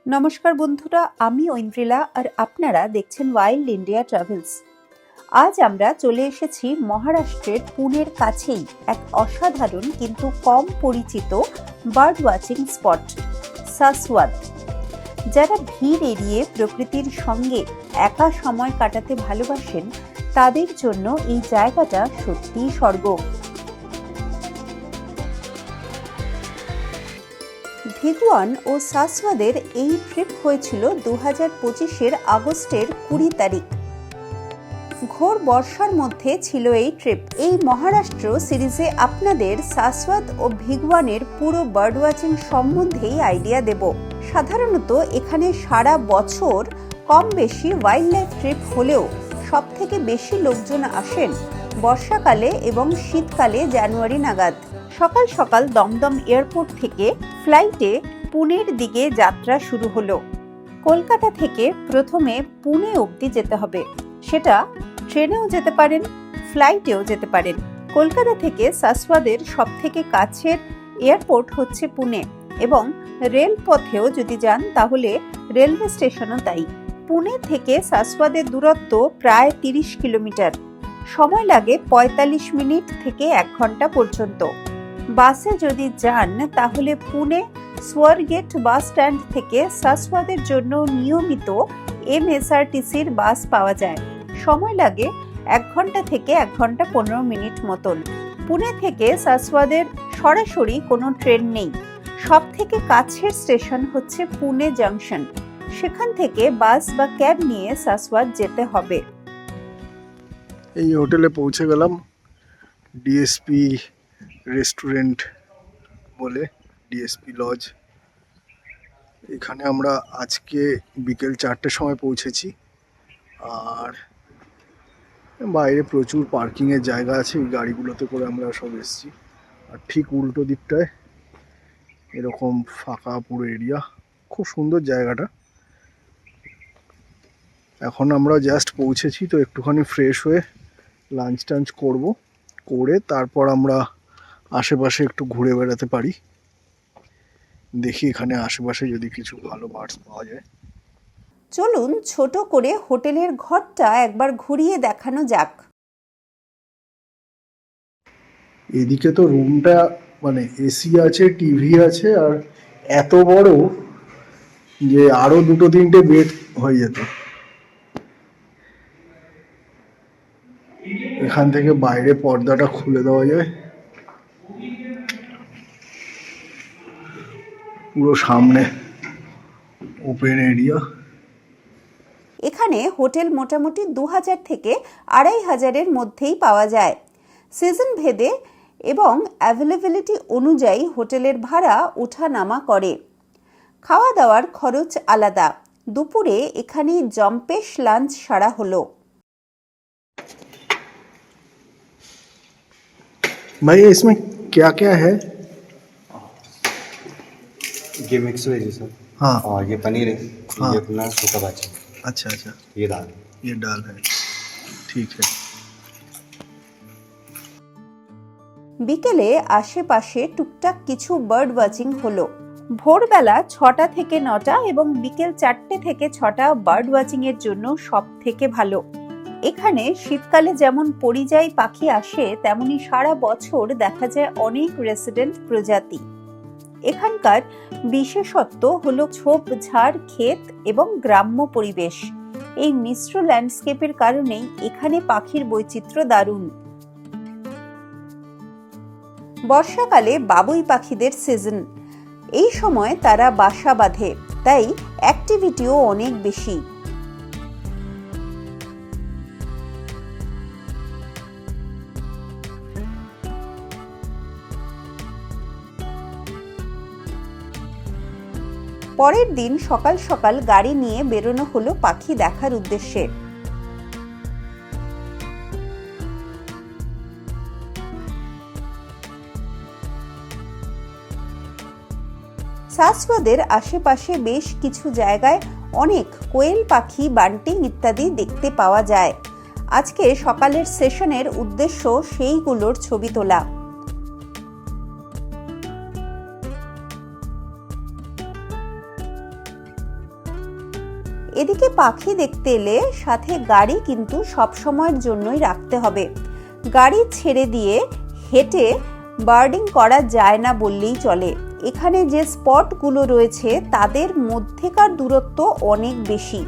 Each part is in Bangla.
নমস্কার বন্ধুরা, আমি ঐন্দ্রিলা আর আপনারা দেখছেন ওয়াইল্ড ইন্ডিয়া ট্রাভেলস। আজ আমরা চলে এসেছি মহারাষ্ট্রের পুনের কাছেই এক অসাধারণ কিন্তু কম পরিচিত বার্ড ওয়াচিং স্পট সাসওয়াদ। যারা ভিড় এড়িয়ে প্রকৃতির সঙ্গে একা সময় কাটাতে ভালোবাসেন তাদের জন্য এই জায়গাটা সত্যিই স্বর্গ। ভিগওয়ান ও সাসওয়াদের এই ট্রিপ হয়েছিল 2025-এর আগস্টের 20 তারিখ। ঘোর বর্ষার মধ্যে ছিল এই ট্রিপ। এই মহারাষ্ট্র সিরিজে আপনাদের সাসওয়াদ ও ভিগওয়ানের পুরো বার্ড ওয়াচিং সম্বন্ধেই আইডিয়া দেব। সাধারণত এখানে সারা বছর কম বেশি ওয়াইল্ড লাইফ ট্রিপ হলেও সব থেকে বেশি লোকজন আসেন বর্ষাকালে এবং শীতকালে জানুয়ারি নাগাদ। সকাল সকাল দমদম এয়ারপোর্ট থেকে ফ্লাইটে পুনের দিকে যাত্রা শুরু হলো। কলকাতা থেকে প্রথমে পুনে অবধি যেতে হবে, সেটা ট্রেনেও যেতে পারেন, ফ্লাইটেও যেতে পারেন। কলকাতা থেকে সাসওয়াদের সব থেকে কাছের এয়ারপোর্ট হচ্ছে পুনে এবং রেলপথেও যদি যান তাহলে রেলওয়ে স্টেশনও তাই। পুনে থেকে সাসওয়াদের দূরত্ব প্রায় 30 কিলোমিটার। সময় লাগে 45 মিনিট থেকে 1 ঘন্টা পর্যন্ত। বাসে যদি যান তাহলে পুনে সোয়ারগেট বাস স্ট্যান্ড থেকে সাসওয়াদের জন্য নিয়মিত MSRTCর বাস পাওয়া যায়। সময় লাগে 1 ঘন্টা থেকে 1 ঘন্টা 15 মিনিট মতন। পুনে থেকে সাসওয়াদের সরাসরি কোনো ট্রেন নেই। সব থেকে কাছের স্টেশন হচ্ছে পুনে জাংশন। সেখান থেকে বাস বা ক্যাব নিয়ে সাসওয়াদ যেতে হবে। এই হোটেলে পৌঁছে গেলাম, ডিএসপি রেস্টুরেন্ট বলে, ডিএসপি লজ। এখানে আমরা আজকে বিকেল 4টের সময় পৌঁছেছি। আর বাইরে প্রচুর পার্কিংয়ের জায়গা আছে, এই গাড়িগুলোতে করে আমরা সব এসেছি। আর ঠিক উল্টো দিকটায় এরকম ফাঁকা পুরো এরিয়া, খুব সুন্দর জায়গাটা। এখন আমরা জাস্ট পৌঁছেছি, তো একটুখানি ফ্রেশ হয়ে লাঞ্চ টাঞ্চ করে তারপর আমরা আশেপাশে একটু ঘুরে বেড়াতে পারি। দেখি এখানে আশেপাশে যদি কিছু ভালো বার্ডস পাওয়া যায়। চলুন ছোট করে হোটেলের ঘরটা একবার ঘুরিয়ে দেখানো যাক। এদিকে তো রুমটা মানে এসি আছে, টিভি আছে, আর এত বড় যে আরো 2-3টে বেড হয়ে যেত। এখান থেকে বাইরে পর্দাটা খুলে দেওয়া যায়, পুরো সামনে ওপেন এরিয়া। এখানে হোটেল মোটামুটি 2000 থেকে 2500-এর মধ্যেই পাওয়া যায়। সিজন ভেদে এবং অ্যাভেলেবিলিটি অনুযায়ী হোটেলের ভাড়া ওঠানামা করে। খাওয়া দাওয়ার খরচ আলাদা। দুপুরে এখানে জম্পেশ লাঞ্চ সারা হলো। भाई इसमें क्या क्या है? ये मिक्स वेज है सर। हाँ और ये पनीर है। हाँ। ये अपना सूखा भाजी। अच्छा अच्छा, ये दाल। ये दाल है, ठीक है। বিকেলে আশেপাশে টুকটাক কিছু বার্ড ওয়াচিং হলো। ভোরবেলা 6টা থেকে 9টা এবং বিকেল 4টে থেকে 6টা বার্ড ওয়াচিং এর জন্য সব থেকে ভালো। এখানে শীতকালে যেমন পরিযায়ী পাখি আসে তেমনি সারা বছর দেখা যায় অনেক রেসিডেন্ট প্রজাতি। এখানকার বিশেষত্ব হলো ঝোপঝাড়, ক্ষেত এবং গ্রাম্য পরিবেশ। এই মিশ্র ল্যান্ডস্কেপের কারণেই এখানে পাখির বৈচিত্র্য দারুণ। বর্ষাকালে বাবুই পাখিদের সিজন। এই সময় তারা বাসা বাঁধে, তাই অ্যাক্টিভিটিও অনেক বেশি। পরের দিন সকাল সকাল গাড়ি নিয়ে বেরোনো হলো পাখি দেখার উদ্দেশ্যে। সাসওয়াদের আশেপাশে বেশ কিছু জায়গায় অনেক কোয়েল পাখি, বান্টিং ইত্যাদি দেখতে পাওয়া যায়। আজকে সকালের সেশনের উদ্দেশ্য সেইগুলোর ছবি তোলা। এদিকে পাখি দেখতে এলে সাথে গাড়ি কিন্তু সব সময়ের জন্যই রাখতে হবে। গাড়ি ছেড়ে দিয়ে হেঁটে বার্ডিং করা যায় না বললেই চলে। এখানে যে স্পটগুলো রয়েছে তাদের মধ্যেকার দূরত্ব অনেক বেশি।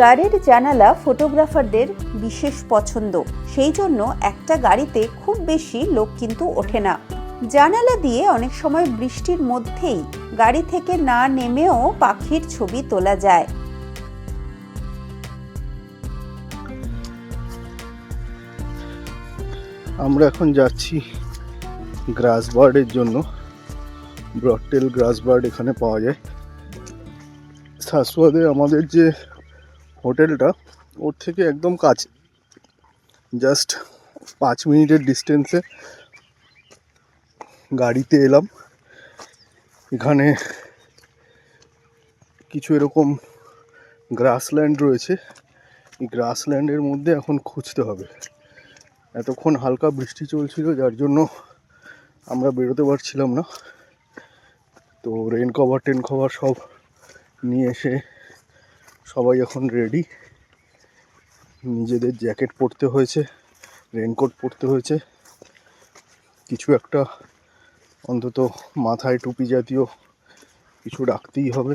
গাড়ির জানালা ফটোগ্রাফারদের বিশেষ পছন্দ, সেই জন্য একটা গাড়িতে খুব বেশি লোক কিন্তু ওঠে না। জানালা দিয়ে অনেক সময় বৃষ্টির মধ্যেই গাড়ি থেকে না নেমেও পাখির ছবি তোলা যায়। আমরা এখন যাচ্ছি গ্রাস বার্ডের জন্য। ব্রডটেল গ্রাস বার্ড এখানে পাওয়া যায়। সাসওয়াদে আমাদের যে হোটেলটা ওর থেকে একদম কাছে, জাস্ট 5 মিনিটের ডিস্টেন্সে গাড়িতে এলাম। এখানে কিছু এরকম গ্রাসল্যান্ড রয়েছে, এই গ্রাসল্যান্ডের মধ্যে এখন খুঁজতে হবে। এতক্ষণ হালকা বৃষ্টি চলছিল যার জন্য আমরা বেরোতে পারছিলাম না। তো রেন কভার সব নিয়ে এসে সবাই এখন রেডি। নিজেদের জ্যাকেট পরতে হয়েছে, রেনকোট পরতে হয়েছে, কিছু একটা অন্তত মাথায় টুপি জাতীয় কিছু রাখতেই হবে।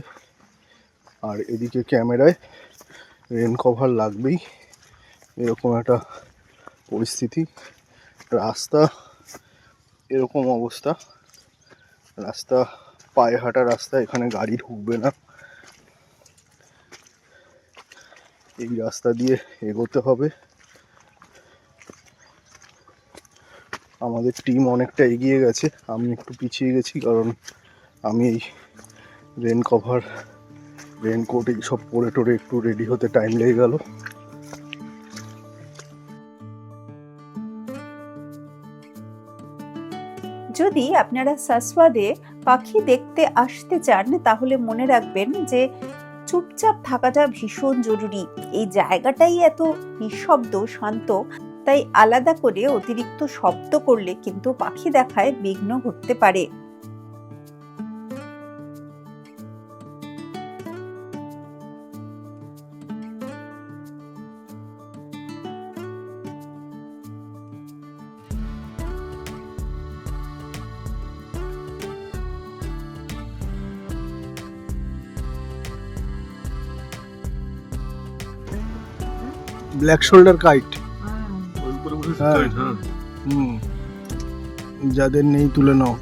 আর এদিকে ক্যামেরায় রেন কভার লাগবেই, এরকম একটা পরিস্থিতি। রাস্তা এরকম অবস্থা, রাস্তা পায়ে হাঁটা রাস্তা, এখানে গাড়ি ঢুকবে না। এই রাস্তা দিয়ে এগোতে হবে। আমাদের টিম অনেকটা এগিয়ে গেছে, আমি একটু পিছিয়ে গেছি কারণ আমি এই রেন কভার রেনকোট এইসব পরে টোরে একটু রেডি হতে টাইম লেগে গেল। যদি আপনারা সাসওয়াদে পাখি দেখতে আসতে চান তাহলে মনে রাখবেন যে চুপচাপ থাকাটা ভীষণ জরুরি। এই জায়গাটাই এত নিঃশব্দ শান্ত, তাই আলাদা করে অতিরিক্ত শব্দ করলে কিন্তু পাখি দেখায় বিঘ্ন ঘটতে পারে। ব্ল্যাক শোল্ডার কাইট, যাদের নেই তুলে নাও।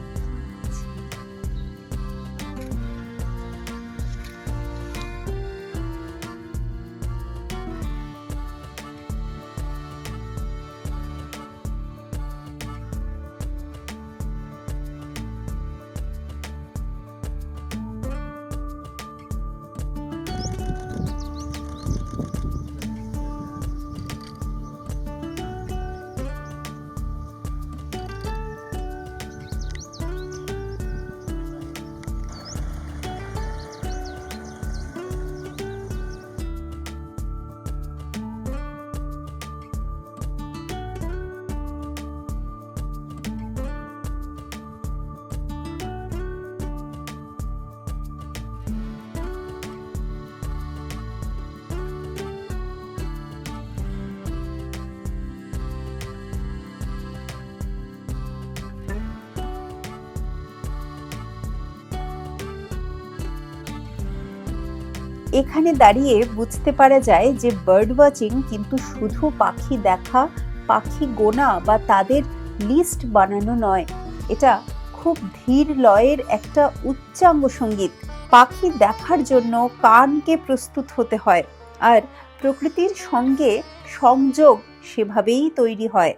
এখানে দাঁড়িয়ে বুঝতে পারা যায় যে বার্ড ওয়াচিং কিন্তু শুধু পাখি দেখা, পাখি গোনা বা তাদের লিস্ট বানানো নয়। এটা খুব ধীর লয়ের একটা উচ্চাঙ্গ সঙ্গীত। পাখি দেখার জন্য কানকে প্রস্তুত হতে হয়, আর প্রকৃতির সঙ্গে সংযোগ সেভাবেই তৈরি হয়।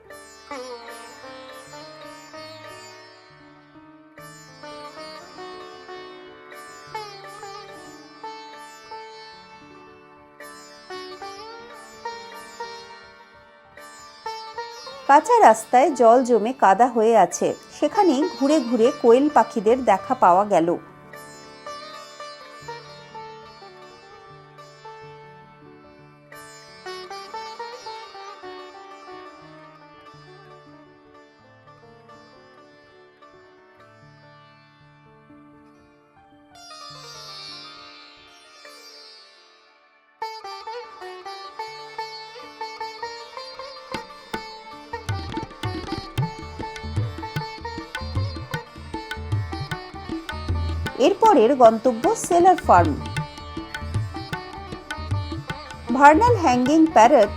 কাঁচা রাস্তায় জল জমে কাদা হয়ে আছে, সেখানেই ঘুরে ঘুরে কোয়েল পাখিদের দেখা পাওয়া গেল। এরপরের গন্তব্য seller farm. Bernal hanging parrot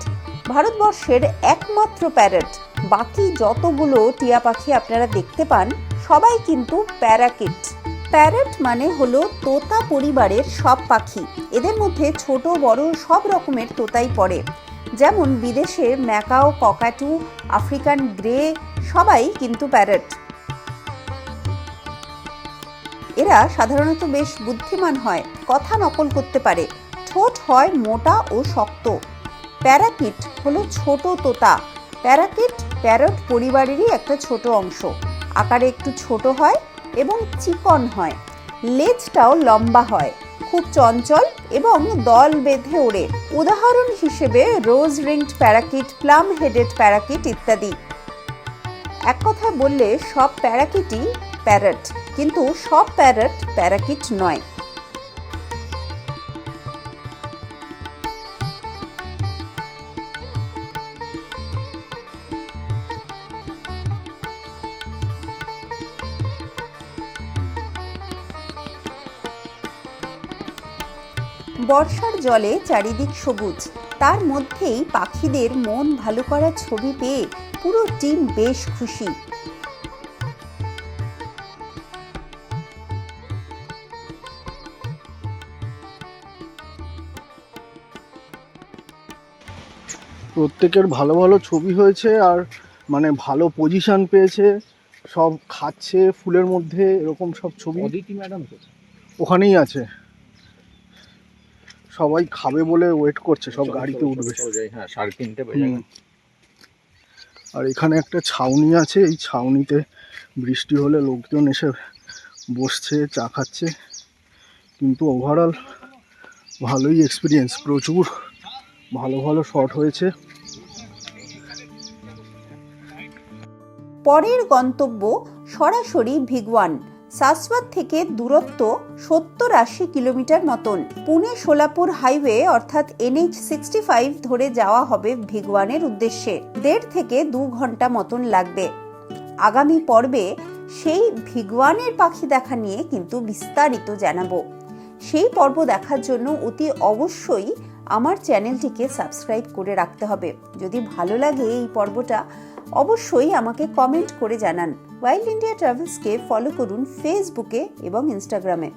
ভারতবর্ষের একমাত্র প্যারট। বাকি যতগুলো টিয়া পাখি আপনারা দেখতে পান সবাই কিন্তু প্যারাকিট। প্যারট মানে হলো তোতা পরিবারের সব পাখি। এদের মধ্যে ছোট বড় সব রকমের তোতাই পড়ে, যেমন বিদেশে ম্যাকাও, ককাটু, আফ্রিকান গ্রে সবাই কিন্তু প্যারট। এরা সাধারণত বেশ বুদ্ধিমান হয়, কথা নকল করতে পারে, ঠোঁট হয় মোটা ও শক্ত। প্যারাকিট হলো ছোট তোতা। প্যারাকিট প্যারট পরিবারেরই একটা ছোট অংশ। আকারে একটু ছোট হয় এবং চিকন হয়। লেজটাও লম্বা হয়, খুব চঞ্চল এবং দল বেঁধে ওড়ে। উদাহরণ হিসেবে rose ringed parakeet, plum headed parakeet ইত্যাদি। এক কথায় বললে সব প্যারাকিটই প্যারট, কিন্তু সব প্যারট প্যারাকিট নয়। বর্ষার জলে চারিদিক সবুজ, তার মধ্যেই পাখিদের মন ভালো করার ছবি পেয়ে পুরো টিম বেশ খুশি। প্রত্যেকের ভালো ভালো ছবি হয়েছে, আর মানে ভালো পজিশন পেয়েছে, সব খাচ্ছে ফুলের মধ্যে, এরকম সব ছবি। অদিতি ম্যাডাম ওখানেই আছে, সবাই খাবে বলে ওয়েট করছে, সব গাড়িতে উঠবে। হ্যাঁ, 3:30 বাজে। আর এখানে একটা ছাউনি আছে, এই ছাউনিতে বৃষ্টি হলে লোকজন এসে বসছে, চা খাচ্ছে। কিন্তু ওভারঅল ভালোই এক্সপিরিয়েন্স, প্রচুর ভালো ভালো শট হয়েছে। পরের গন্তব্য সরাসরি ভিগওয়ান। সাসওয়াত থেকে দূরত্ব 70-80 কিলোমিটার মতন। পুনে সোলাপুর হাইওয়ে অর্থাৎ NH65 ধরে যাওয়া হবে ভিগওয়ানের উদ্দেশ্যে। 1.5 থেকে 2 ঘন্টা মতন লাগবে। আগামী পর্বে সেই ভিগওয়ানের পাখি দেখা নিয়ে কিন্তু বিস্তারিত জানাবো। সেই পর্ব দেখার জন্য অতি অবশ্যই আমার চ্যানেলটিকে সাবস্ক্রাইব করে রাখতে হবে। যদি ভালো লাগে এই পর্বটা অবশ্যই আমাকে কমেন্ট করে জানান। ওয়াইল্ড ইন্ডিয়া ট্রাভেলসকে ফলো করুন ফেসবুকে এবং ইনস্টাগ্রামে।